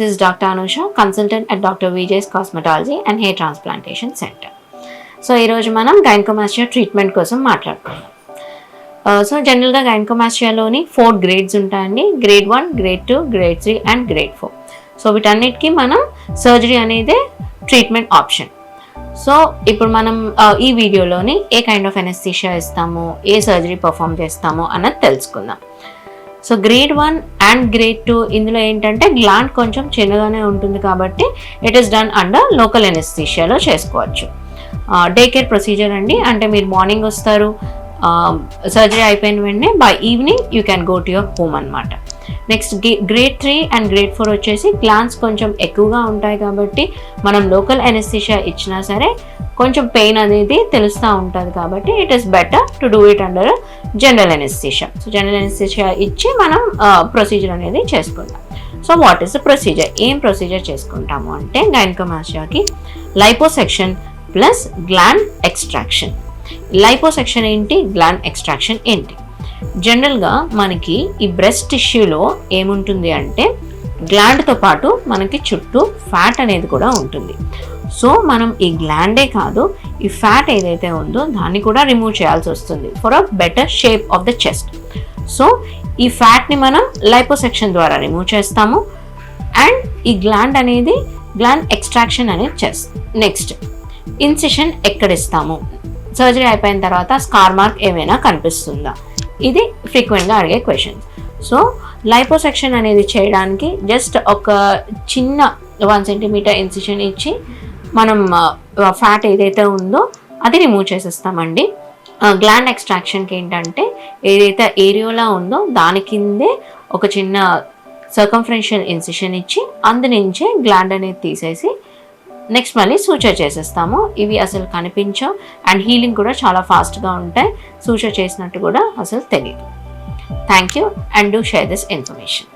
this is Dr. Anusha, consultant at Dr. Vijay's Cosmetology and Hair Transplantation Center. So ఈరోజు మనం gynaecomastia treatment కోసం మాట్లాడుకుందాం. So జనరల్గా గైనకోమాస్టియాలోని 4 grades ఉంటాయండి. Grade 1, grade 2, grade 3 and grade 4. So వీటన్నిటికీ మనం సర్జరీ అనేది ట్రీట్మెంట్ ఆప్షన్. సో ఇప్పుడు మనం ఈ వీడియోలోని ఏ కైండ్ ఆఫ్ ఎనెస్థీషియా ఇస్తాము, ఏ సర్జరీ పర్ఫామ్ చేస్తాము అన్నది తెలుసుకుందాం. సో గ్రేడ్ 1 అండ్ గ్రేడ్ 2 ఇందులో ఏంటంటే గ్లాండ్ కొంచెం చిన్నగానే ఉంటుంది కాబట్టి it is done under local ఎనెస్థీషియాలో చేసుకోవచ్చు. డే కేర్ ప్రొసీజర్ అండి, అంటే మీరు మార్నింగ్ వస్తారు, సర్జరీ అయిపోయిన వెంటనే by evening you can go to your home అనమాట. నెక్స్ట్ గ్రేడ్ 3 అండ్ గ్రేడ్ 4 వచ్చేసి గ్లాండ్స్ కొంచెం ఎక్కువగా ఉంటాయి కాబట్టి మనం లోకల్ ఎనెస్థీషియా ఇచ్చినా సరే కొంచెం పెయిన్ అనేది తెలుస్తూ ఉంటుంది కాబట్టి it is better to do it under general anaesthesia. So general anaesthesia ఇచ్చి మనం ప్రొసీజర్ అనేది చేసుకుంటాం. So what is the procedure? ఏం ప్రొసీజర్ చేసుకుంటాము అంటే గైనకోమాస్టియాకి liposuction plus gland extraction. Liposuction ఏంటి, గ్లాండ్ ఎక్స్ట్రాక్షన్ ఏంటి? జనరల్గా మనకి ఈ బ్రెస్ట్ టిష్యూలో ఏముంటుంది అంటే గ్లాండ్తో పాటు మనకి చుట్టూ ఫ్యాట్ అనేది కూడా ఉంటుంది. సో మనం ఈ గ్లాండే కాదు, ఈ ఫ్యాట్ ఏదైతే ఉందో దాన్ని కూడా రిమూవ్ చేయాల్సి వస్తుంది for a better shape of the chest. So ఈ ఫ్యాట్ని మనం లైపోసెక్షన్ ద్వారా రిమూవ్ చేస్తాము అండ్ ఈ గ్లాండ్ అనేది గ్లాండ్ ఎక్స్ట్రాక్షన్ అనేది చేస్తాం. Next incision ఎక్కడిస్తాము? సర్జరీ అయిపోయిన తర్వాత స్కార్ మార్క్ ఏమైనా కనిపిస్తుందా? ఇది ఫ్రీక్వెంట్గా అడిగే క్వశ్చన్స్. సో లైపోసెక్షన్ అనేది చేయడానికి జస్ట్ ఒక చిన్న 1 సెంటీమీటర్ ఇన్సిషన్ ఇచ్చి మనం ఫ్యాట్ ఏదైతే ఉందో అది రిమూవ్ చేసేస్తామండి. గ్లాండ్ ఎక్స్ట్రాక్షన్కి ఏంటంటే ఏదైతే ఏరియోలా ఉందో దాని కిందే ఒక చిన్న సర్కంఫరెన్షియల్ ఇన్సిషన్ ఇచ్చి అందునుంచే గ్లాండ్ అనేది తీసేసి నెక్స్ట్ మళ్ళీ సూచర్ చేసేస్తాము. ఇవి అసలు కనిపించవు అండ్ హీలింగ్ కూడా చాలా ఫాస్ట్గా ఉంటాయి. సూచర్ చేసినట్టు కూడా అసలు తెలియదు. Thank you and do share this information.